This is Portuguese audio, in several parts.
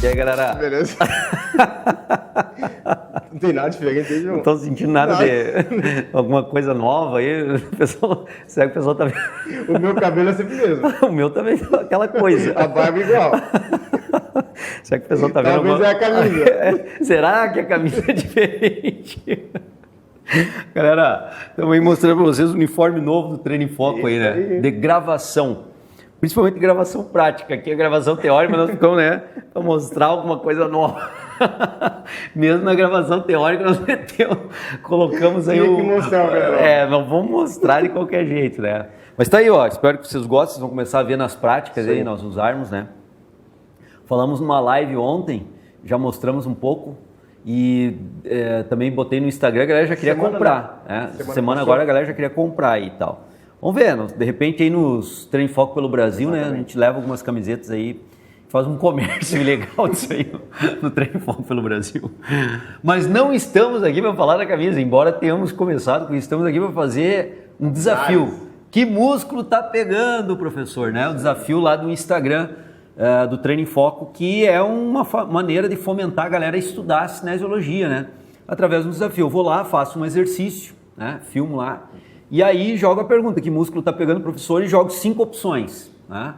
E aí, galera? Beleza. Não tem nada diferente aí, João? Não tô sentindo nada de alguma coisa nova aí. Será que o pessoal tá vendo? O meu cabelo é sempre o mesmo. O meu também é aquela coisa. A barba é igual. Será que o pessoal tá vendo? Talvez é a camisa. Será que a camisa é diferente? Galera, estamos aí mostrando para vocês o uniforme novo do Treino em Foco aí, né? Aí. De gravação. Principalmente gravação prática. Aqui é gravação teórica, mas nós ficamos, né? Para mostrar alguma coisa nova. Mesmo na gravação teórica, nós colocamos aí Tinha que mostrar, galera. não vamos mostrar de qualquer jeito, né? Mas tá aí, ó. Espero que vocês gostem. Vocês vão começar a ver nas práticas. Sim. Aí, nós usarmos, né? Falamos numa live ontem, já mostramos um pouco. E também botei no Instagram, a galera já queria comprar. Né? Semana agora a galera já queria comprar aí e tal. Vamos ver, de repente aí nos Treino em Foco pelo Brasil, né? A gente leva algumas camisetas aí, faz um comércio legal disso aí no Treino em Foco pelo Brasil. Mas não estamos aqui para falar da camisa, embora tenhamos começado, estamos aqui para fazer um desafio. Que músculo tá pegando, professor, né? O desafio lá do Instagram do Treino em Foco, que é uma maneira de fomentar a galera a estudar a cinesiologia, né? Através do desafio. Eu vou lá, faço um exercício, né? Filmo lá. E aí jogo a pergunta, que músculo está pegando, professor, e jogo 5 opções, né?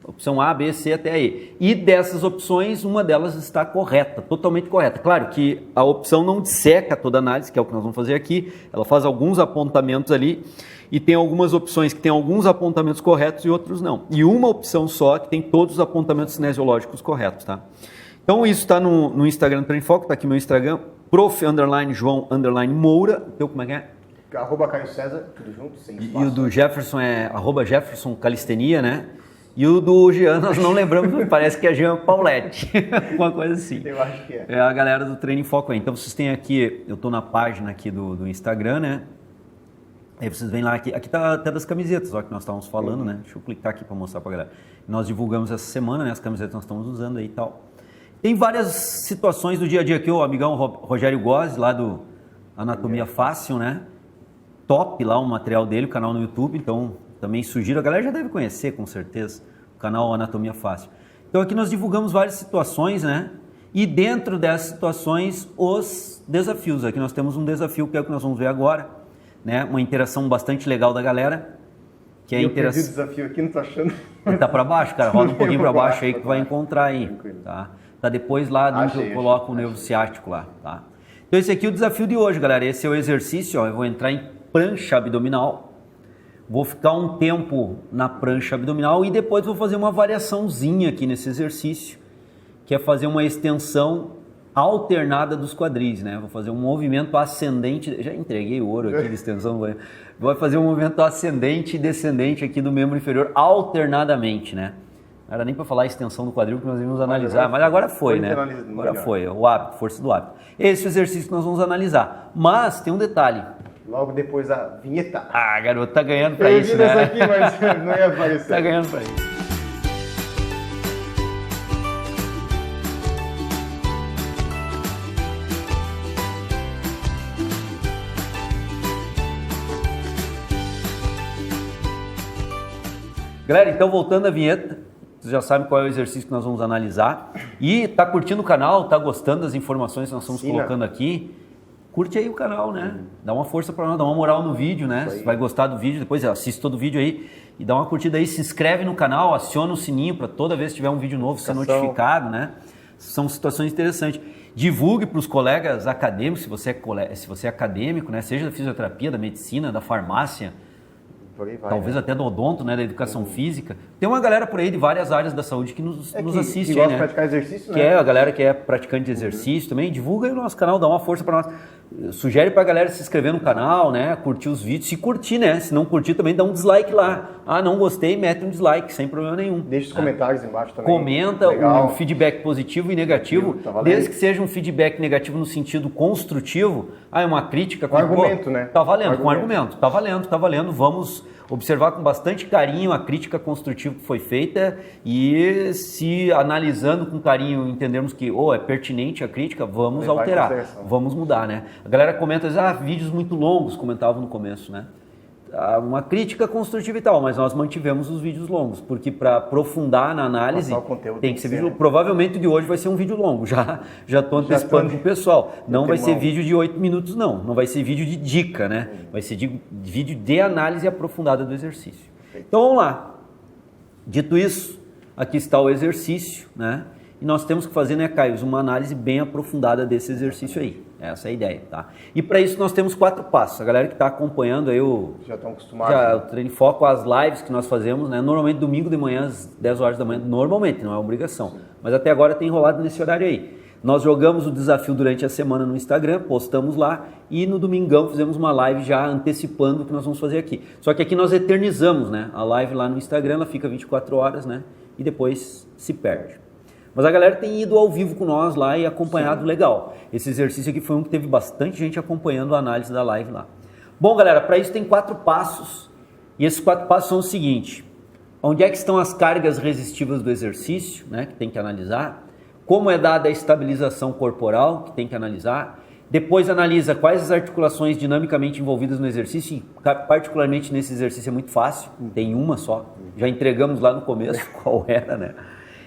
Opção A, B, C até aí. E dessas opções, uma delas está correta, totalmente correta. Claro que a opção não disseca toda a análise, que é o que nós vamos fazer aqui. Ela faz alguns apontamentos ali e tem algumas opções que tem alguns apontamentos corretos e outros não. E uma opção só que tem todos os apontamentos cinesiológicos corretos, tá? Então isso está no Instagram do Treino em Foco, está aqui meu Instagram, prof_João_Moura. Então como é que é? @Caio César, tudo junto, sem espaço. E o do Jefferson é @Jefferson Calistenia, né? E o do Jean, nós não lembramos, parece que é Jean Pauletti, uma coisa assim. Eu acho que é. É a galera do Treino em Foco aí. Então vocês têm aqui, eu estou na página aqui do Instagram, né? Aí vocês vêm lá, aqui tá até das camisetas, ó, que nós estávamos falando, né? Deixa eu clicar aqui para mostrar para a galera. Nós divulgamos essa semana, né? As camisetas que nós estamos usando aí e tal. Tem várias situações do dia a dia aqui, o amigão Rogério Gozzi, lá do Anatomia Fácil, né? Top lá o material dele, o canal no YouTube, então também sugiro, a galera já deve conhecer com certeza, o canal Anatomia Fácil. Então aqui nós divulgamos várias situações, né? E dentro dessas situações, os desafios. Aqui nós temos um desafio que é o que nós vamos ver agora, né? Uma interação bastante legal da galera, que é a interação... Eu perdi o desafio aqui, não tô achando. Ele tá para baixo, cara, roda um pouquinho para baixo aí que tu vai encontrar aí, tá? Tá depois lá onde eu coloco o nervo ciático lá, tá? Então esse aqui é o desafio de hoje, galera. Esse é o exercício, ó. Eu vou entrar em prancha abdominal. Vou ficar um tempo na prancha abdominal e depois vou fazer uma variaçãozinha aqui nesse exercício, que é fazer uma extensão alternada dos quadris, né? Vou fazer um movimento ascendente, já entreguei o ouro aqui de extensão, vou fazer um movimento ascendente e descendente aqui do membro inferior alternadamente, né? Não era nem para falar extensão do quadril que nós íamos analisar, mas agora foi, né? Agora foi, o hábito, força do hábito. Esse é o exercício que nós vamos analisar, mas tem um detalhe. Logo depois da vinheta. Ah, garoto, tá ganhando pra isso, né? Aqui, mas não ia aparecer. Tá ganhando pra isso. Galera, então voltando à vinheta, vocês já sabem qual é o exercício que nós vamos analisar. E tá curtindo o canal, tá gostando das informações que nós estamos colocando aqui? Curte aí o canal, né? Dá uma força para nós, dá uma moral no vídeo, né? Se vai gostar do vídeo, depois assiste todo o vídeo aí e dá uma curtida aí, se inscreve no canal, aciona o sininho para toda vez que tiver um vídeo novo ser notificado, né? São situações interessantes. Divulgue para os colegas acadêmicos, se você é acadêmico, né? Seja da fisioterapia, da medicina, da farmácia, talvez até do odonto, né, da educação física. Tem uma galera por aí de várias áreas da saúde que nos assiste. Que gosta de praticar exercício, né? Que é a galera que é praticante de exercício também. Divulga aí o nosso canal, dá uma força para nós. Sugere para a galera se inscrever no canal, né, curtir os vídeos. Se curtir, né, se não curtir também dá um dislike lá. Ah, não gostei, mete um dislike, sem problema nenhum. Deixa os comentários embaixo também. Comenta um feedback positivo e negativo, desde que seja um feedback negativo no sentido construtivo. Ah, é uma crítica. Com argumento, né? Tá valendo, com argumento. Tá valendo. Vamos observar com bastante carinho a crítica construtiva que foi feita e se analisando com carinho entendermos que é pertinente a crítica, vamos alterar, vamos mudar, né? A galera comenta, vídeos muito longos, comentavam no começo, né? uma crítica construtiva e tal, mas nós mantivemos os vídeos longos, porque para aprofundar na análise tem que ser vídeo. Né? Provavelmente de hoje vai ser um vídeo longo, já estou antecipando para o pessoal. Não vai ser vídeo de 8 minutos, não vai ser vídeo de dica, né? Vai ser vídeo de análise aprofundada do exercício. Então vamos lá. Dito isso, aqui está o exercício, né? E nós temos que fazer, né, Caio, uma análise bem aprofundada desse exercício aí. Essa é a ideia, tá? E para isso nós temos 4 passos. A galera que está acompanhando aí já estão acostumados. O Treino em Foco, as lives que nós fazemos, né? Normalmente domingo de manhã às 10 horas da manhã, normalmente, não é obrigação. Sim. Mas até agora tem enrolado nesse horário aí. Nós jogamos o desafio durante a semana no Instagram, postamos lá e no domingão fizemos uma live já antecipando o que nós vamos fazer aqui. Só que aqui nós eternizamos, né? A live lá no Instagram, ela fica 24 horas, né? E depois se perde. Mas a galera tem ido ao vivo com nós lá e acompanhado. Sim. Legal. Esse exercício aqui foi um que teve bastante gente acompanhando a análise da live lá. Bom, galera, para isso tem 4 passos. E esses 4 passos são o seguinte. Onde é que estão as cargas resistivas do exercício, né, que tem que analisar? Como é dada a estabilização corporal, que tem que analisar? Depois analisa quais as articulações dinamicamente envolvidas no exercício. E particularmente nesse exercício é muito fácil. Tem uma só. Já entregamos lá no começo qual era, né?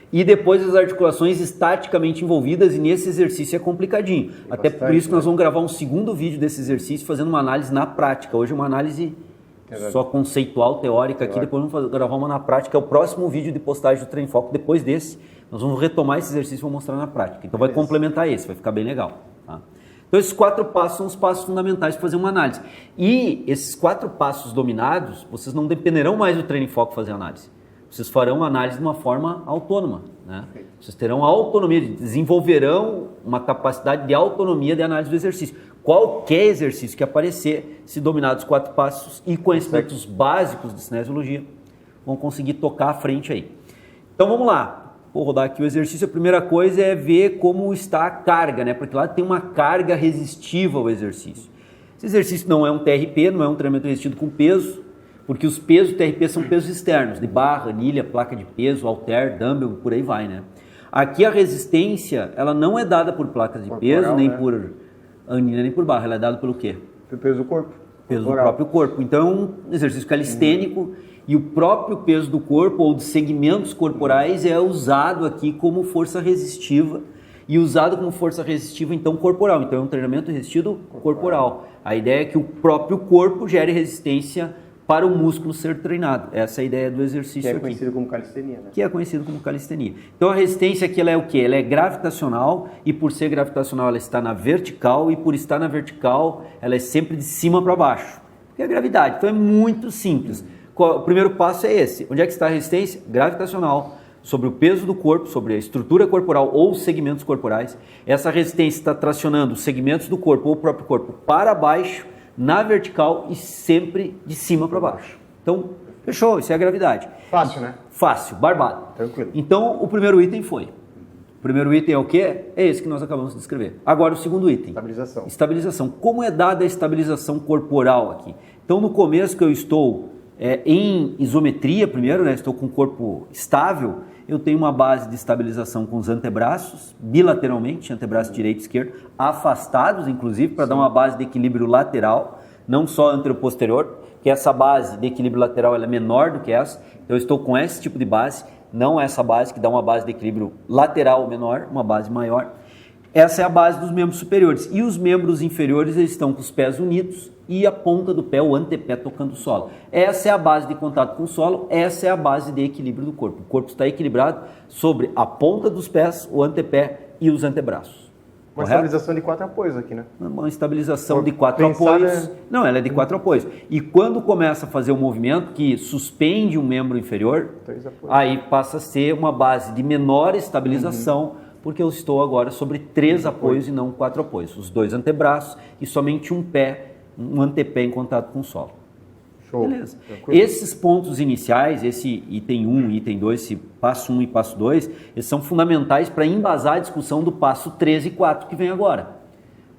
E depois as articulações estaticamente envolvidas, e nesse exercício é complicadinho. Até por isso que nós vamos gravar um segundo vídeo desse exercício fazendo uma análise na prática. Hoje é uma análise só conceitual, teórica aqui, depois vamos gravar uma na prática. É o próximo vídeo de postagem do Treino em Foco. Depois desse, nós vamos retomar esse exercício e vou mostrar na prática. Então vai complementar esse, vai ficar bem legal. Tá? Então esses 4 passos são os passos fundamentais para fazer uma análise. E esses 4 passos dominados, vocês não dependerão mais do Treino em Foco fazer análise. Vocês farão análise de uma forma autônoma, né? Vocês terão autonomia, desenvolverão uma capacidade de autonomia de análise do exercício. Qualquer exercício que aparecer, se dominar os 4 passos e conhecimentos básicos de cinesiologia, vão conseguir tocar à frente aí. Então vamos lá, vou rodar aqui o exercício. A primeira coisa é ver como está a carga, né? Porque lá tem uma carga resistiva ao exercício. Esse exercício não é um TRP, não é um treinamento resistido com peso, porque os pesos do TRP são pesos externos, de barra, anilha, placa de peso, halter, dumbbell, por aí vai, né? Aqui a resistência, ela não é dada por placas de peso, nem por anilha, nem por barra, ela é dada pelo quê? Pelo peso do corpo. Peso do próprio corpo. Então, é um exercício calistênico e o próprio peso do corpo ou de segmentos corporais é usado aqui como força resistiva e usado como força resistiva, então, corporal. Então, é um treinamento resistido corporal. A ideia é que o próprio corpo gere resistência para o músculo ser treinado. Essa é a ideia do exercício aqui. Que é conhecido como calistenia, né? Que é conhecido como calistenia. Então a resistência aqui ela é o quê? Ela é gravitacional e por ser gravitacional ela está na vertical e por estar na vertical ela é sempre de cima para baixo. Porque é a gravidade. Então é muito simples. O primeiro passo é esse. Onde é que está a resistência? Gravitacional. Sobre o peso do corpo, sobre a estrutura corporal ou segmentos corporais. Essa resistência está tracionando os segmentos do corpo ou o próprio corpo para baixo, na vertical e sempre de cima para baixo. Então, fechou, isso é a gravidade. Fácil, né? Fácil, barbado. Tranquilo. Então, o primeiro item foi. O primeiro item é o quê? É esse que nós acabamos de descrever. Agora, o segundo item. Estabilização. Estabilização. Como é dada a estabilização corporal aqui? Então, no começo que eu estou em isometria primeiro, né? Estou com o corpo estável, eu tenho uma base de estabilização com os antebraços, bilateralmente, antebraço direito e esquerdo, afastados, inclusive, para dar uma base de equilíbrio lateral, não só anteroposterior, que essa base de equilíbrio lateral ela é menor do que essa, então eu estou com esse tipo de base, não essa base que dá uma base de equilíbrio lateral menor, uma base maior. Essa é a base dos membros superiores. E os membros inferiores eles estão com os pés unidos e a ponta do pé, o antepé, tocando o solo. Essa é a base de contato com o solo, essa é a base de equilíbrio do corpo. O corpo está equilibrado sobre a ponta dos pés, o antepé e os antebraços. Uma estabilização de 4 apoios aqui, né? Uma estabilização de 4 apoios. Não, ela é de 4 apoios. E quando começa a fazer o movimento que suspende um membro inferior, aí passa a ser uma base de menor estabilização, porque eu estou agora sobre 3 apoios e não 4 apoios. Os 2 antebraços e somente um pé, um antepé em contato com o solo. Show. Beleza. Esses pontos iniciais, esse item 1 e item 2, esse passo 1 e passo 2, eles são fundamentais para embasar a discussão do passo 3 e 4 que vem agora.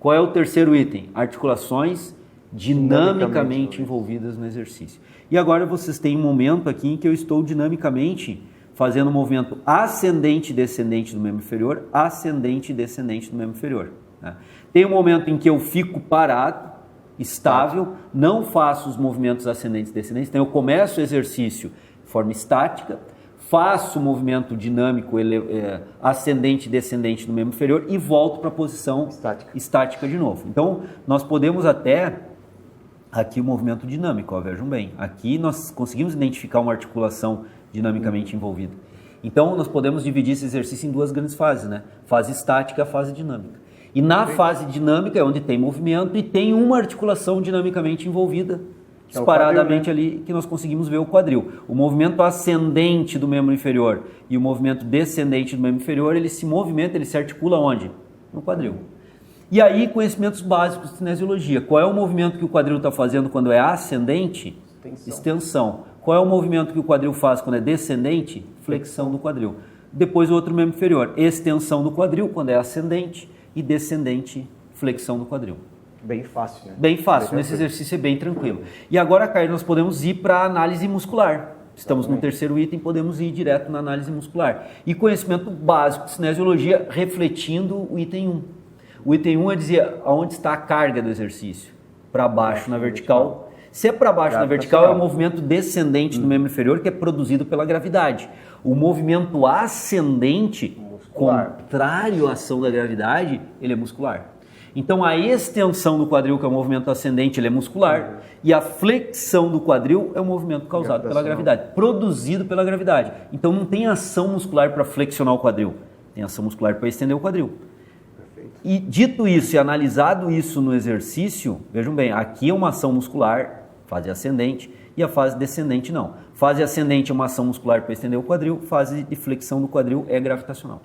Qual é o terceiro item? Articulações dinamicamente envolvidas no exercício. E agora vocês têm um momento aqui em que eu estou dinamicamente fazendo um movimento ascendente e descendente do membro inferior, ascendente e descendente do membro inferior. Né? Tem um momento em que eu fico parado, estável, não faço os movimentos ascendentes e descendentes, então eu começo o exercício de forma estática, faço o movimento dinâmico ascendente e descendente no membro inferior e volto para a posição estática de novo. Então, nós podemos até, aqui o movimento dinâmico, ó, vejam bem, aqui nós conseguimos identificar uma articulação dinamicamente envolvida. Então, nós podemos dividir esse exercício em duas grandes fases, né? Fase estática e fase dinâmica. E na fase dinâmica é onde tem movimento e tem uma articulação dinamicamente envolvida, disparadamente ali, que nós conseguimos ver o quadril. O movimento ascendente do membro inferior e o movimento descendente do membro inferior, ele se movimenta, ele se articula onde? No quadril. E aí, conhecimentos básicos de cinesiologia. Qual é o movimento que o quadril está fazendo quando é ascendente? Extensão. Qual é o movimento que o quadril faz quando é descendente? Flexão do quadril. Depois o outro membro inferior. Extensão do quadril quando é ascendente e descendente, flexão do quadril. Bem fácil, né? Bem fácil, nesse exercício é bem tranquilo. E agora, Caio, nós podemos ir para a análise muscular. Estamos no terceiro item, podemos ir direto na análise muscular. E conhecimento básico de cinesiologia, refletindo o item 1. O item 1 é dizer aonde está a carga do exercício. Para baixo na vertical. Se é para baixo na vertical, é o movimento descendente do membro inferior, que é produzido pela gravidade. O movimento ascendente, contrário à ação da gravidade, ele é muscular. Então, a extensão do quadril, que é o movimento ascendente, ele é muscular, e a flexão do quadril é o movimento causado pela gravidade, produzido pela gravidade. Então, não tem ação muscular para flexionar o quadril, tem ação muscular para estender o quadril. Perfeito. E dito isso e analisado isso no exercício, vejam bem, aqui é uma ação muscular, fase ascendente, e a fase descendente não. Fase ascendente é uma ação muscular para estender o quadril, fase de flexão do quadril é gravitacional.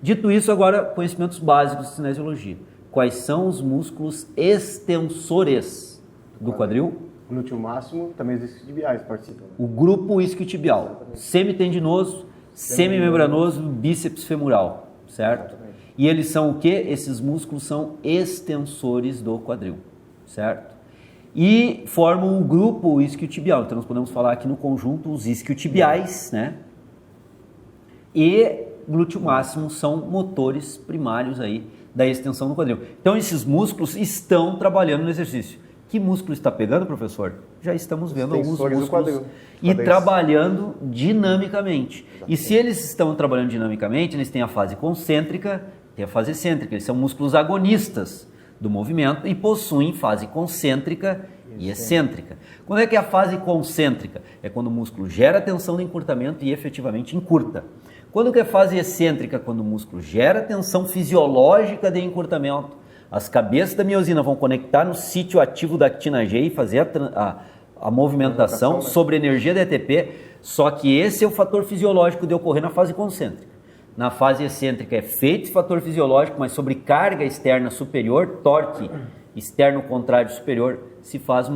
Dito isso, agora, conhecimentos básicos de cinesiologia. Quais são os músculos extensores do quadril? Glúteo máximo, também os isquiotibiais participam. O grupo isquiotibial, semitendinoso, semimembranoso, bíceps femoral, certo? Exatamente. E eles são o quê? Esses músculos são extensores do quadril, certo? E formam o grupo isquiotibial. Então, nós podemos falar aqui no conjunto os isquiotibiais, né? E glúteo máximo são motores primários aí da extensão do quadril. Então, esses músculos estão trabalhando no exercício. Que músculo está pegando, professor? Já estamos vendo alguns músculos e trabalhando dinamicamente. Exatamente. E se eles estão trabalhando dinamicamente, eles têm a fase concêntrica e a fase excêntrica. Eles são músculos agonistas do movimento e possuem fase concêntrica e excêntrica. Quando é que é a fase concêntrica? É quando o músculo gera tensão de encurtamento e efetivamente encurta. Quando que é fase excêntrica? Quando o músculo gera tensão fisiológica de encurtamento. As cabeças da miosina vão conectar no sítio ativo da actina G e fazer a movimentação sobre energia de ATP, só que esse é o fator fisiológico de ocorrer na fase concêntrica. Na fase excêntrica é feito esse fator fisiológico, mas sobre carga externa superior, torque externo contrário superior, se faz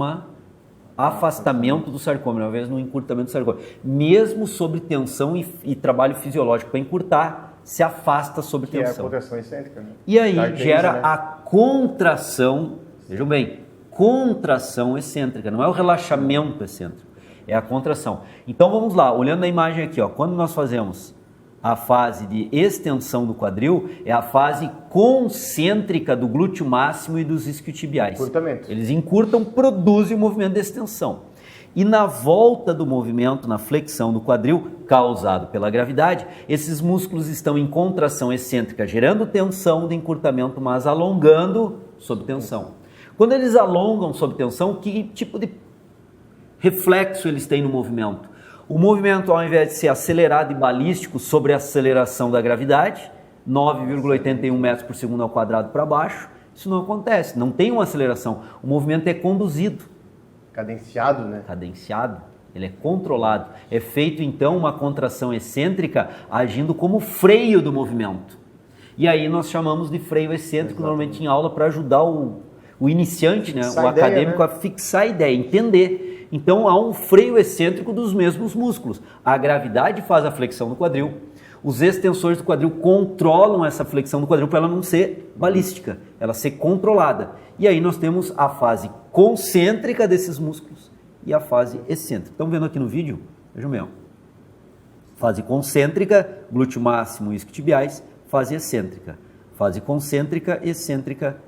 afastamento do sarcômero, uma vez no encurtamento do sarcômero. Mesmo sobre tensão e trabalho fisiológico para encurtar, se afasta sobre tensão. É a contração excêntrica, né? E aí gera a contração, vejam bem, contração excêntrica, não é o relaxamento excêntrico, é a contração. Então vamos lá, olhando a imagem aqui, ó, quando nós fazemos a fase de extensão do quadril, é a fase concêntrica do glúteo máximo e dos isquiotibiais. Encurtamento. Eles encurtam, produzem o movimento de extensão. E na volta do movimento, na flexão do quadril, causado pela gravidade, esses músculos estão em contração excêntrica, gerando tensão de encurtamento, mas alongando sob tensão. Quando eles alongam sob tensão, que tipo de reflexo eles têm no movimento? O movimento, ao invés de ser acelerado e balístico sobre a aceleração da gravidade, 9,81 metros por segundo ao quadrado para baixo, isso não acontece, não tem uma aceleração. O movimento é conduzido. Cadenciado, né? Cadenciado, ele é controlado. É feito, então, uma contração excêntrica agindo como freio do movimento. E aí nós chamamos de freio excêntrico, normalmente em aula, para ajudar o iniciante, né, o acadêmico, a fixar a ideia, entender. Então há um freio excêntrico dos mesmos músculos. A gravidade faz a flexão do quadril. Os extensores do quadril controlam essa flexão do quadril para ela não ser balística, ela ser controlada. E aí nós temos a fase concêntrica desses músculos e a fase excêntrica. Estão vendo aqui no vídeo? Vejam bem. Fase concêntrica, glúteo máximo e isquiotibiais. Fase excêntrica. Fase concêntrica, excêntrica.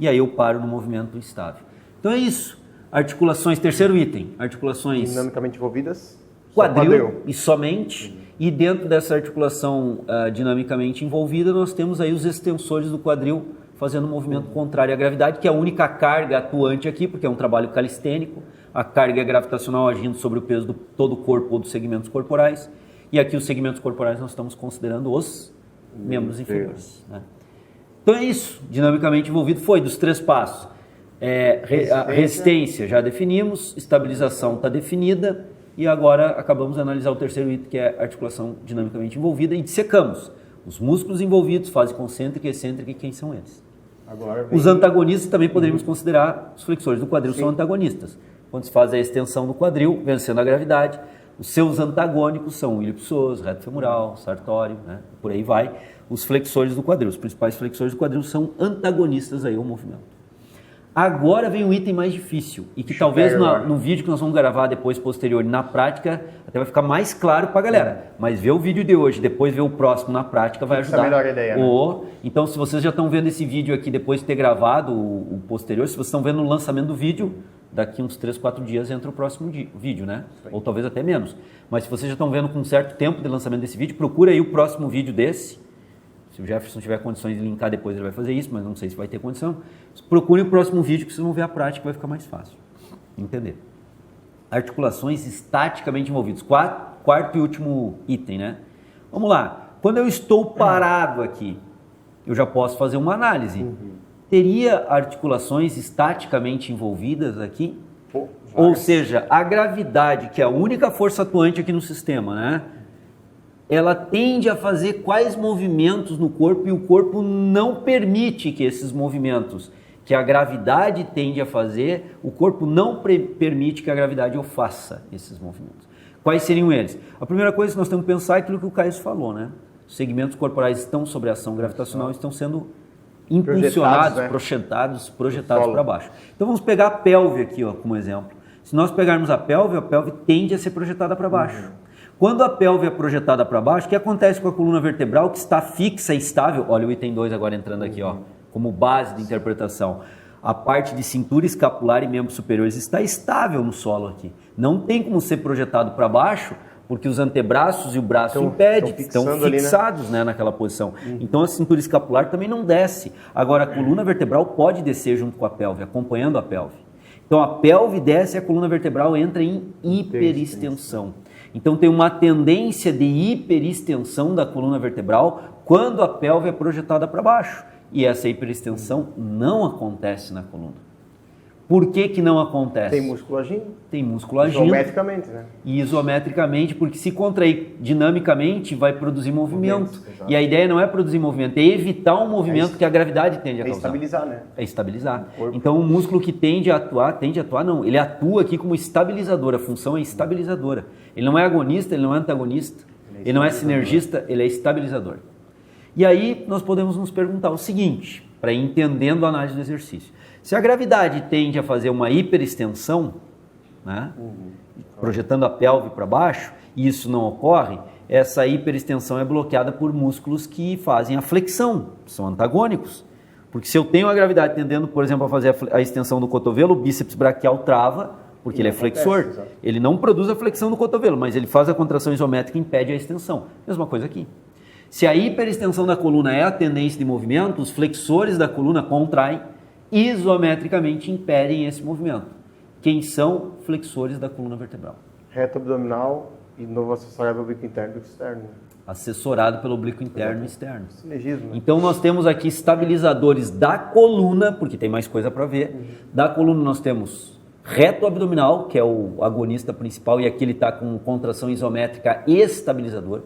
E aí eu paro no movimento estável. Então é isso. Articulações, terceiro item, articulações Dinamicamente envolvidas. quadril e somente. E dentro dessa articulação dinamicamente envolvida, nós temos aí os extensores do quadril fazendo um movimento contrário à gravidade, que é a única carga atuante aqui, porque é um trabalho calistênico. A carga é gravitacional agindo sobre o peso de todo o corpo ou dos segmentos corporais. E aqui os segmentos corporais nós estamos considerando os membros inferiores. Né? Então é isso, dinamicamente envolvido foi dos 3 passos. A resistência já definimos, estabilização está definida e agora acabamos de analisar o terceiro item, que é a articulação dinamicamente envolvida, e dissecamos os músculos envolvidos, fase concêntrica e excêntrica, e quem são eles. Os antagonistas também poderíamos considerar, os flexores do quadril são antagonistas. Quando se faz a extensão do quadril, vencendo a gravidade, os seus antagônicos são o ilipsoso, reto femoral, sartório, né? Por aí vai. Os flexores do quadril, os principais flexores do quadril são antagonistas aí ao movimento. Agora vem um item mais difícil e que talvez no vídeo que nós vamos gravar depois, posterior, na prática, até vai ficar mais claro para a galera. Mas ver o vídeo de hoje, depois ver o próximo na prática vai ajudar. Essa é a melhor ideia, né? Então, se vocês já estão vendo esse vídeo aqui depois de ter gravado o posterior, se vocês estão vendo o lançamento do vídeo, daqui uns 3, 4 dias entra o próximo vídeo, né? Ou talvez até menos. Mas se vocês já estão vendo com um certo tempo de lançamento desse vídeo, procura aí o próximo vídeo desse. Se o Jefferson tiver condições de linkar depois, ele vai fazer isso, mas não sei se vai ter condição. Procure o próximo vídeo que vocês vão ver a prática, vai ficar mais fácil entender. Articulações estaticamente envolvidas. Quarto e último item, né? Vamos lá. Quando eu estou parado aqui, eu já posso fazer uma análise. Teria articulações estaticamente envolvidas aqui? Ou seja, a gravidade, que é a única força atuante aqui no sistema, né? Ela tende a fazer quais movimentos no corpo e o corpo não permite que esses movimentos que a gravidade tende a fazer, o corpo não permite que a gravidade o faça esses movimentos. Quais seriam eles? A primeira coisa que nós temos que pensar é aquilo que o Caio falou, né? Os segmentos corporais estão sob a ação gravitacional, estão sendo impulsionados, projetados para baixo. Então vamos pegar a pelve aqui, ó, como exemplo. Se nós pegarmos a pelve tende a ser projetada para baixo. Quando a pelve é projetada para baixo, o que acontece com a coluna vertebral que está fixa e estável? Olha o item 2 agora entrando aqui, ó, como base de interpretação. A parte de cintura escapular e membros superiores está estável no solo aqui. Não tem como ser projetado para baixo, porque os antebraços e o braço impedem, estão fixados ali, né, naquela posição. Então a cintura escapular também não desce. Agora a coluna vertebral pode descer junto com a pelve, acompanhando a pelve. Então a pelve desce e a coluna vertebral entra em hiperextensão. Então tem uma tendência de hiperextensão da coluna vertebral quando a pelve é projetada para baixo. E essa hiperextensão não acontece na coluna. Por que não acontece? Tem músculo agindo. Tem músculo agindo. Isometricamente, né? E isometricamente, porque se contrair dinamicamente vai produzir movimento. E a ideia não é produzir movimento, é evitar um movimento que a gravidade tende a causar. É estabilizar, né? É estabilizar. Então o músculo que tende a atuar não, ele atua aqui como estabilizador, a função é estabilizadora. Ele não é agonista, ele não é antagonista, ele não é sinergista, ele é estabilizador. E aí nós podemos nos perguntar o seguinte, para ir entendendo a análise do exercício. Se a gravidade tende a fazer uma hiperextensão, né, projetando a pelve para baixo, e isso não ocorre, essa hiperextensão é bloqueada por músculos que fazem a flexão, são antagônicos. Porque se eu tenho a gravidade tendendo, por exemplo, a fazer a extensão do cotovelo, o bíceps braquial trava, porque ele é flexor. Ele não produz a flexão do cotovelo, mas ele faz a contração isométrica e impede a extensão. Mesma coisa aqui. Se a hiperextensão da coluna é a tendência de movimento, os flexores da coluna contraem, isometricamente impedem esse movimento. Quem são flexores da coluna vertebral? Reto abdominal e novo assessorado pelo oblíquo interno e externo. Assessorado pelo oblíquo interno e externo. Sinergismo, né? Então nós temos aqui estabilizadores da coluna, porque tem mais coisa para ver. Da coluna nós temos reto abdominal, que é o agonista principal, e aqui ele está com contração isométrica estabilizadora.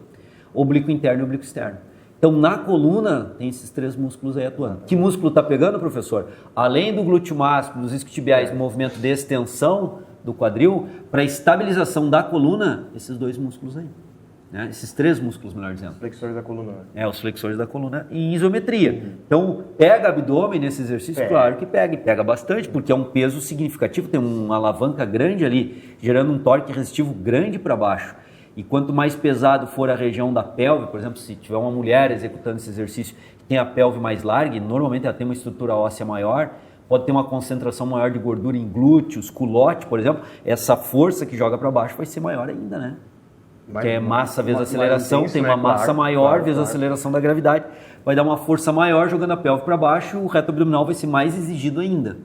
Oblíquo interno e oblíquo externo. Então, na coluna, tem esses 3 músculos aí atuando. Que músculo está pegando, professor? Além do glúteo máximo, dos isquiotibiais, do movimento de extensão do quadril, para estabilização da coluna, esses 2 músculos aí. Né? Esses 3 músculos, melhor dizendo. Os flexores da coluna. Os flexores da coluna em isometria. Então, pega abdômen nesse exercício? Claro que pega, e pega bastante, porque é um peso significativo, tem uma alavanca grande ali, gerando um torque resistivo grande para baixo. E quanto mais pesado for a região da pelve, por exemplo, se tiver uma mulher executando esse exercício que tem a pelve mais larga, e normalmente ela tem uma estrutura óssea maior, pode ter uma concentração maior de gordura em glúteos, culote, por exemplo, essa força que joga para baixo vai ser maior ainda, né? Que é massa vezes aceleração, intenso, tem uma massa maior vezes aceleração da gravidade, vai dar uma força maior jogando a pelve para baixo, o reto abdominal vai ser mais exigido ainda.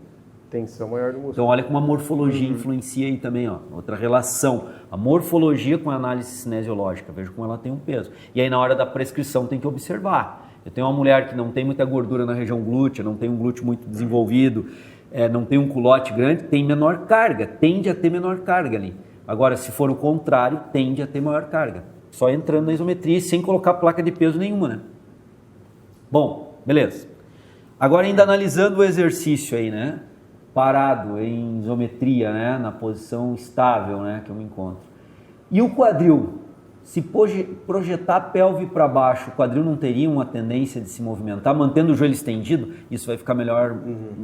Tensão maior do músculo. Então olha como a morfologia influencia aí também, ó, outra relação, a morfologia com a análise cinesiológica, veja como ela tem um peso. E aí na hora da prescrição tem que observar. Eu tenho uma mulher que não tem muita gordura na região glútea, não tem um glúteo muito desenvolvido, não tem um culote grande, tem menor carga, tende a ter menor carga ali. Agora, se for o contrário, tende a ter maior carga. Só entrando na isometria sem colocar placa de peso nenhuma, né? Bom, beleza. Agora ainda analisando o exercício aí, né? Parado em isometria, né? Na posição estável, né? Que eu me encontro. E o quadril? Se projetar a pelve para baixo, o quadril não teria uma tendência de se movimentar, mantendo o joelho estendido? Isso vai ficar melhor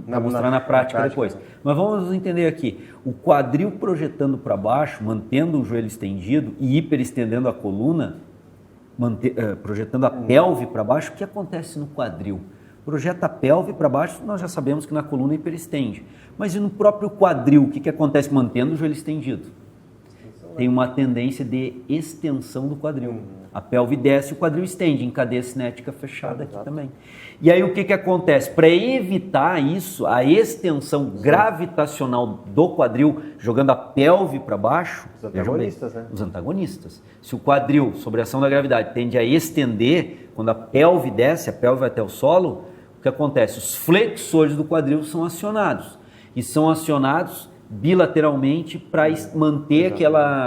para mostrar na prática depois. Mas vamos entender aqui. O quadril projetando para baixo, mantendo o joelho estendido e hiperestendendo a coluna, projetando a pelve para baixo, o que acontece no quadril? Projeta a pelve para baixo, nós já sabemos que na coluna hiperestende. Mas e no próprio quadril, o que acontece mantendo o joelho estendido? Tem uma tendência de extensão do quadril. A pelve desce, o quadril estende, em cadeia cinética fechada aqui também. E aí o que acontece? Para evitar isso, a extensão gravitacional do quadril, jogando a pelve para baixo, os antagonistas, né? Os antagonistas. Se o quadril, sob a ação da gravidade, tende a estender, quando a pelve desce, a pelve vai até o solo, o que acontece? Os flexores do quadril são acionados. E são acionados bilateralmente para manter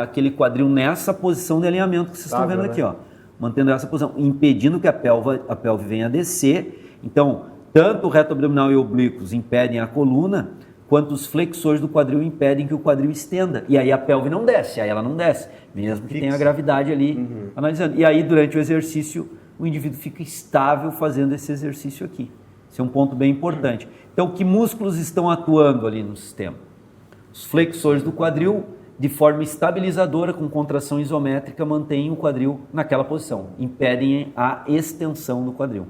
aquele quadril nessa posição de alinhamento que vocês estão vendo aqui, ó, mantendo essa posição, impedindo que a pelve venha a descer. Então, tanto o reto abdominal e oblíquos impedem a coluna, quanto os flexores do quadril impedem que o quadril estenda. E aí a pelve não desce, aí ela não desce, mesmo que tenha a gravidade ali analisando. E aí, durante o exercício, o indivíduo fica estável fazendo esse exercício aqui. Esse é um ponto bem importante. Então, que músculos estão atuando ali no sistema? Os flexores do quadril, de forma estabilizadora, com contração isométrica, mantêm o quadril naquela posição, impedem a extensão do quadril.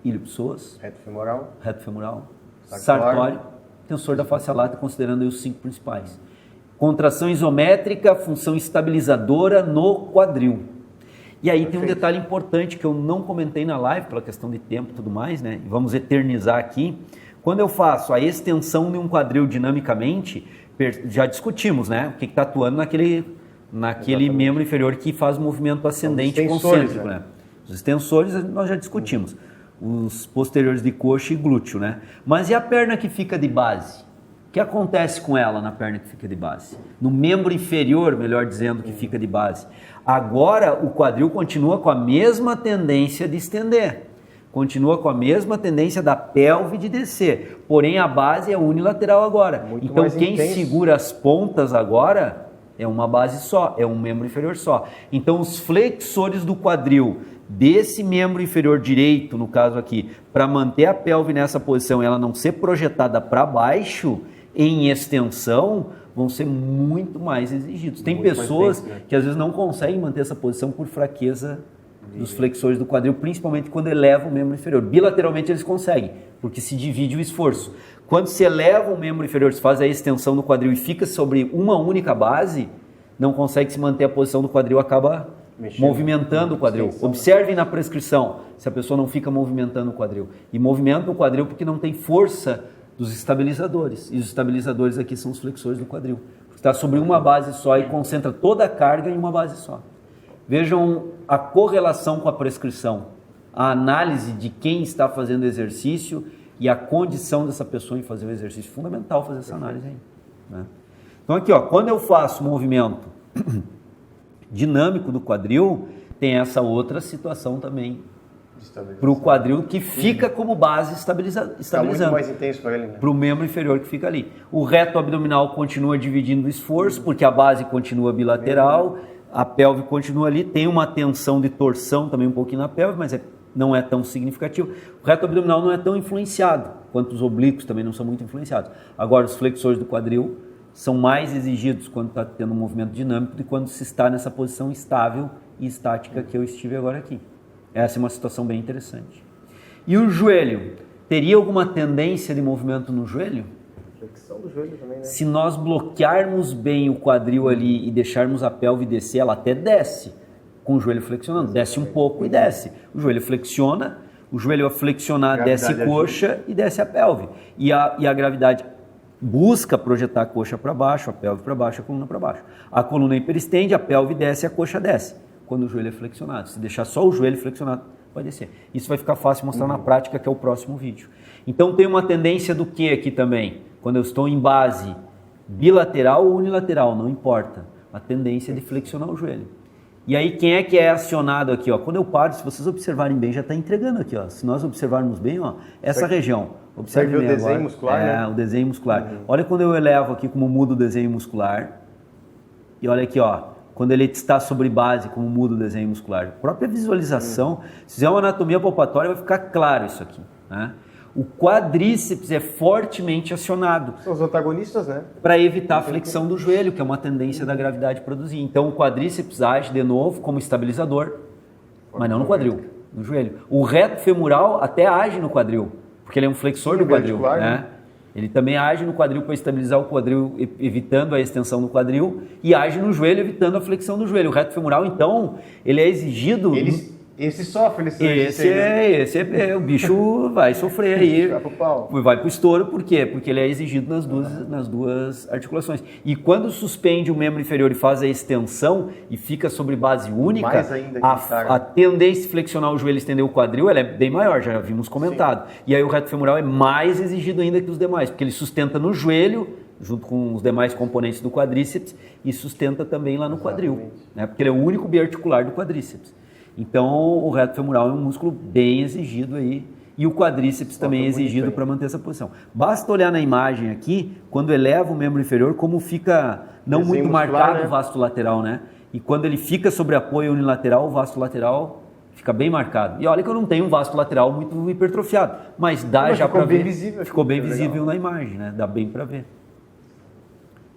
Ilho-psoas, reto femoral, sartório, tensor da face lata, considerando aí os 5 principais. Contração isométrica, função estabilizadora no quadril. E aí tem um detalhe importante que eu não comentei na live, pela questão de tempo e tudo mais, né? Vamos eternizar aqui. Quando eu faço a extensão de um quadril dinamicamente, já discutimos, né? O que está atuando naquele membro inferior que faz o movimento ascendente concêntrico, né? Os extensores nós já discutimos. Os posteriores de coxa e glúteo, né? Mas e a perna que fica de base? O que acontece com ela na perna que fica de base? No membro inferior, melhor dizendo, que fica de base. Agora o quadril continua com a mesma tendência de estender. Continua com a mesma tendência da pelve de descer, porém a base é unilateral agora. Então quem segura as pontas agora é uma base só, é um membro inferior só. Então os flexores do quadril desse membro inferior direito, no caso aqui, para manter a pelve nessa posição e ela não ser projetada para baixo em extensão, vão ser muito mais exigidos. Tem pessoas que às vezes não conseguem manter essa posição por fraqueza dos flexores do quadril, principalmente quando eleva o membro inferior. Bilateralmente eles conseguem, porque se divide o esforço. Quando se eleva o membro inferior, se faz a extensão do quadril e fica sobre uma única base, não consegue se manter a posição do quadril, acaba movimentando o quadril. Observem na prescrição se a pessoa não fica movimentando o quadril. E movimenta o quadril porque não tem força dos estabilizadores. E os estabilizadores aqui são os flexores do quadril. Está sobre uma base só e concentra toda a carga em uma base só. Vejam a correlação com a prescrição, a análise de quem está fazendo o exercício e a condição dessa pessoa em fazer o exercício. Fundamental fazer essa análise aí, né? Então aqui, ó, quando eu faço movimento dinâmico do quadril, tem essa outra situação também para o quadril que fica como base estabilizando. Está muito mais intenso para ele, né? Para o membro inferior que fica ali. O reto abdominal continua dividindo o esforço, porque a base continua bilateral, a pelve continua ali, tem uma tensão de torção também um pouquinho na pelve, mas não é tão significativo. O reto abdominal não é tão influenciado, quanto os oblíquos também não são muito influenciados. Agora, os flexores do quadril são mais exigidos quando está tendo um movimento dinâmico do que quando se está nessa posição estável e estática que eu estive agora aqui. Essa é uma situação bem interessante. E o joelho? teria alguma tendência de movimento no joelho? Flexão do joelho também, né? Se nós bloquearmos bem o quadril ali e deixarmos a pelve descer, ela até desce com o joelho flexionando. Desce um pouco e desce. O joelho flexiona, o joelho a flexionar desce coxa e desce a pelve. E a gravidade busca projetar a coxa para baixo, a pelve para baixo, a coluna para baixo. A coluna hiperestende, a pelve desce, a coxa desce. Quando o joelho é flexionado. Se deixar só o joelho flexionado, vai descer. Isso vai ficar fácil mostrar na prática, que é o próximo vídeo. Então tem uma tendência do que aqui também? Quando eu estou em base bilateral ou unilateral, não importa. A tendência é de flexionar o joelho. E aí quem é que é acionado aqui? Ó? Quando eu paro, se vocês observarem bem, já está entregando aqui. Ó. Se nós observarmos bem, ó, essa região. Observe bem o desenho agora. muscular, né? O desenho muscular. Olha quando eu elevo aqui como muda o desenho muscular. E olha aqui, ó. Quando ele está sobre base, como muda o desenho muscular. A própria visualização, se fizer uma anatomia palpatória, vai ficar claro isso aqui. Né? O quadríceps é fortemente acionado. São os antagonistas, né? Para evitar a flexão do joelho, que é uma tendência da gravidade produzir. Então o quadríceps age de novo como estabilizador, mas não no quadril, no joelho. O reto femoral até age no quadril, porque ele é um flexor do quadril. Né? Ele também age no quadril para estabilizar o quadril, evitando a extensão do quadril, e age no joelho, evitando a flexão do joelho. O reto femoral, então, ele é exigido... Esse sofre, o bicho vai sofrer aí, vai pro estouro, por quê? Porque ele é exigido nas duas articulações. E quando suspende o membro inferior e faz a extensão e fica sobre base única, a tendência de flexionar o joelho e estender o quadril, ela é bem maior, já vimos comentado. Sim. E aí o reto femoral é mais exigido ainda que os demais, porque ele sustenta no joelho, junto com os demais componentes do quadríceps, e sustenta também lá no quadril, né? Porque ele é o único biarticular do quadríceps. Então, o reto femoral é um músculo bem exigido aí, e o quadríceps também é exigido para manter essa posição. Basta olhar na imagem aqui, quando eleva o membro inferior, como fica não muito marcado, né? O vasto lateral, né? E quando ele fica sobre apoio unilateral, o vasto lateral fica bem marcado. E olha que eu não tenho um vasto lateral muito hipertrofiado, mas dá já para ver. Ficou bem visível na imagem, né? Dá bem para ver.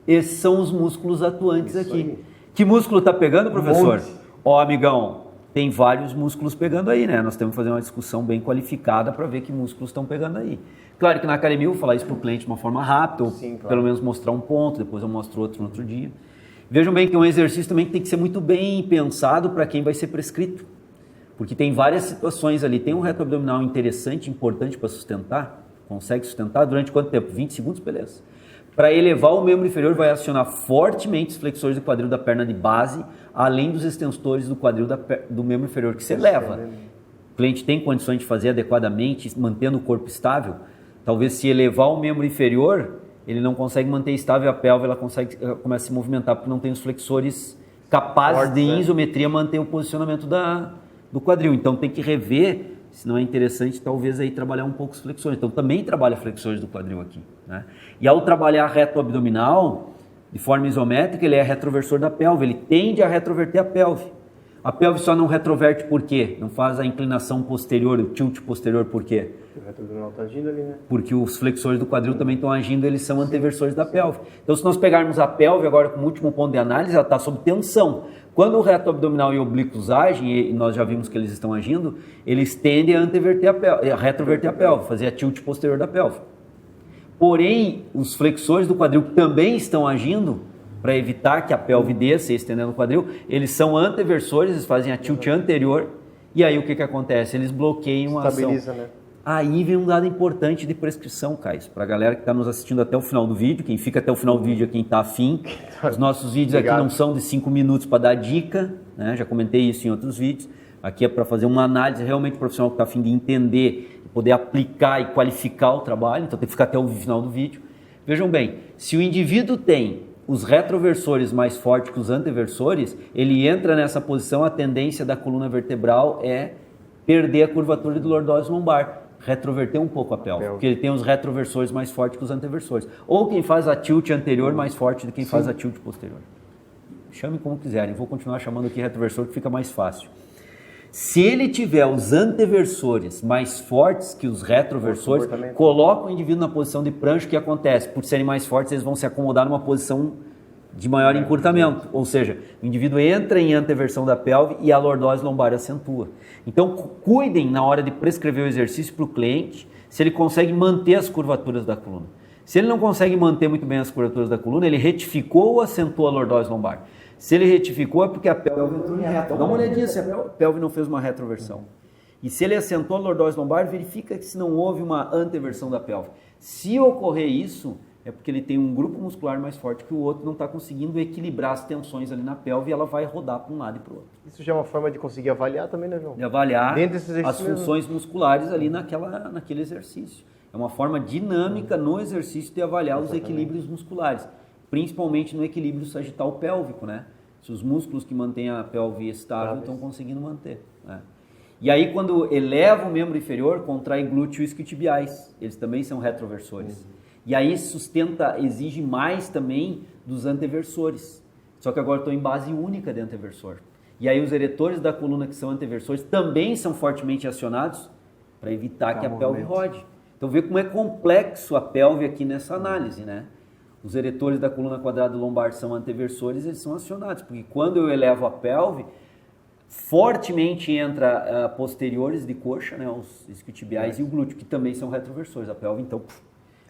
Esses são os músculos atuantes aqui. Aí. Que músculo está pegando, professor? Ó, amigão, tem vários músculos pegando aí, né? Nós temos que fazer uma discussão bem qualificada para ver que músculos estão pegando aí. Claro que na academia eu vou falar isso para o cliente de uma forma rápida, ou pelo menos mostrar um ponto, depois eu mostro outro no outro dia. Vejam bem que é um exercício também que tem que ser muito bem pensado para quem vai ser prescrito. Porque tem várias situações ali. Tem um reto abdominal interessante, importante para sustentar. Consegue sustentar durante quanto tempo? 20 segundos, beleza. Para elevar o membro inferior, vai acionar fortemente os flexores do quadril da perna de base, além dos extensores do quadril do membro inferior que se eleva. O cliente tem condições de fazer adequadamente, mantendo o corpo estável. Talvez se elevar o membro inferior, ele não consegue manter estável a pelve, ela começa a se movimentar porque não tem os flexores capazes de isometria manter o posicionamento do quadril. Então tem que rever, se não é interessante, talvez aí trabalhar um pouco os flexores. Então também trabalha flexores do quadril aqui, né? E ao trabalhar reto abdominal, de forma isométrica, ele é retroversor da pelve, ele tende a retroverter a pelve. A pelve só não retroverte por quê? Não faz a inclinação posterior, o tilt posterior por quê? O reto abdominal está agindo ali, né? Porque os flexores do quadril também estão agindo, eles são anteversores da pelve. Então se nós pegarmos a pelve agora como último ponto de análise, ela está sob tensão. Quando o reto abdominal e oblíquos agem, e nós já vimos que eles estão agindo, eles tendem a anteverter a pelve, a retroverter a pelve, fazer a tilt posterior da pelve. Porém, os flexores do quadril que também estão agindo, para evitar que a pelve desça e estendendo o quadril, eles são anteversores, eles fazem a tilt anterior, e aí o que acontece? Eles bloqueiam a ação. Né? Aí vem um dado importante de prescrição, Caio, para a galera que está nos assistindo até o final do vídeo, quem fica até o final do vídeo é quem está afim. Os nossos vídeos aqui não são de 5 minutos para dar dica, né? Já comentei isso em outros vídeos. Aqui é para fazer uma análise realmente profissional que está afim de entender, poder aplicar e qualificar o trabalho, então tem que ficar até o final do vídeo. Vejam bem, se o indivíduo tem os retroversores mais fortes que os anteversores, ele entra nessa posição, a tendência da coluna vertebral é perder a curvatura do lordose lombar, retroverter um pouco a pelve, porque ele tem os retroversores mais fortes que os anteversores. Ou quem faz a tilt anterior mais forte do que quem faz a tilt posterior. Chame como quiserem, vou continuar chamando aqui retroversor que fica mais fácil. Se ele tiver os anteversores mais fortes que os retroversores, coloca o indivíduo na posição de prancha, o que acontece? Por serem mais fortes, eles vão se acomodar numa posição de maior encurtamento, ou seja, o indivíduo entra em anteversão da pelve e a lordose lombar acentua. Então, cuidem na hora de prescrever o exercício para o cliente, se ele consegue manter as curvaturas da coluna. Se ele não consegue manter muito bem as curvaturas da coluna, ele retificou ou acentuou a lordose lombar. Se ele retificou é porque a pelve entrou em reta. Dá uma olhadinha se a pelve não fez uma retroversão. E se ele acentuou a lordose lombar, verifica que se não houve uma anteversão da pelve. Se ocorrer isso, é porque ele tem um grupo muscular mais forte que o outro, não está conseguindo equilibrar as tensões ali na pelve e ela vai rodar para um lado e para o outro. Isso já é uma forma de conseguir avaliar também, né, João? De avaliar as mesmo. funções musculares ali naquele exercício. É uma forma dinâmica no exercício de avaliar os equilíbrios musculares, principalmente no equilíbrio sagital pélvico, né? Se os músculos que mantêm a pelve estável estão conseguindo manter, né? E aí, quando eleva o membro inferior, contrai glúteo e isquiotibiais. Eles também são retroversores. E aí exige mais também dos anteversores. Só que agora estou em base única de anteversor. E aí os eretores da coluna que são anteversores também são fortemente acionados para evitar que a pelve rode. Então vê como é complexo a pelve aqui nessa análise, né? Os eretores da coluna quadrada lombar são anteversores, eles são acionados, porque quando eu elevo a pelve, fortemente entra posteriores de coxa, né, os isquiotibiais e o glúteo, que também são retroversores. A pelve, então...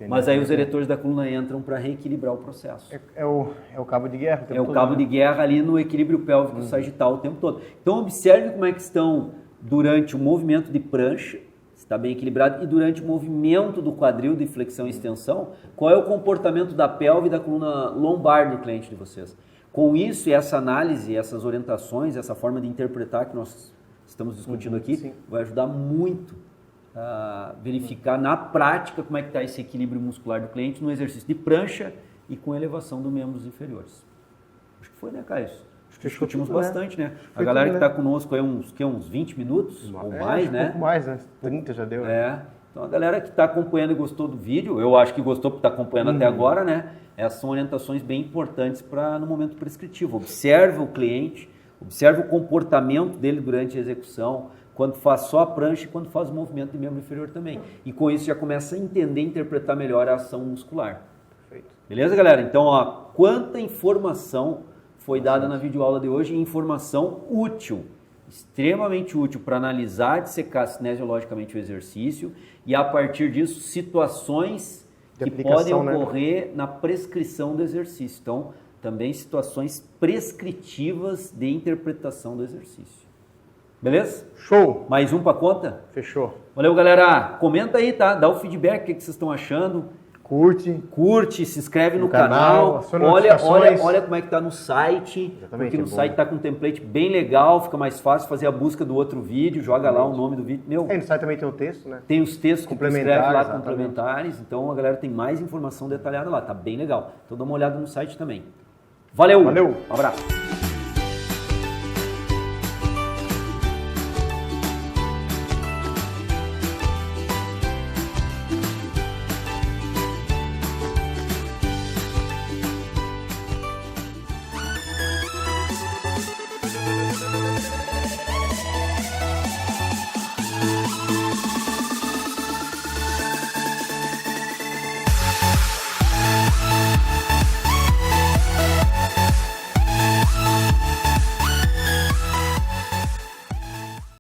Mas aí os eretores da coluna entram para reequilibrar o processo. É o cabo de guerra. É o cabo de guerra ali no equilíbrio pélvico sagital o tempo todo. Então observe como é que estão durante o movimento de prancha, está bem equilibrado, e durante o movimento do quadril de flexão e extensão, qual é o comportamento da pelve e da coluna lombar do cliente de vocês. Com isso, essa análise, essas orientações, essa forma de interpretar que nós estamos discutindo aqui, vai ajudar muito a verificar na prática como é que está esse equilíbrio muscular do cliente no exercício de prancha e com elevação dos membros inferiores. Acho que foi, né, Caio? Discutimos bastante, né? A galera que está conosco aí uns 20 minutos ou mais, né? Um pouco mais, né? 30 já deu. Então a galera que está acompanhando e gostou do vídeo, eu acho que gostou porque está acompanhando até agora, né? Essas são orientações bem importantes para no momento prescritivo. Observe o cliente, observe o comportamento dele durante a execução, quando faz só a prancha e quando faz o movimento de membro inferior também. E com isso já começa a entender e interpretar melhor a ação muscular. Perfeito. Beleza, galera? Então, ó, quanta informação foi dada na videoaula de hoje, informação útil, extremamente útil para analisar, dissecar cinesiologicamente o exercício e, a partir disso, situações que podem ocorrer na prescrição do exercício. Então, também situações prescritivas de interpretação do exercício. Beleza? Show! Mais um para conta? Fechou. Valeu, galera. Comenta aí, tá? Dá o feedback, o que vocês estão achando. Curte, se inscreve no canal. Olha como é que tá no site. Exatamente, porque no site tá com um template bem legal, fica mais fácil fazer a busca do outro vídeo, joga lá o nome do vídeo. No site também tem o texto, né? Tem os textos que tu escreve lá, complementares. Então a galera tem mais informação detalhada lá, tá bem legal. Então dá uma olhada no site também. Valeu! Um abraço!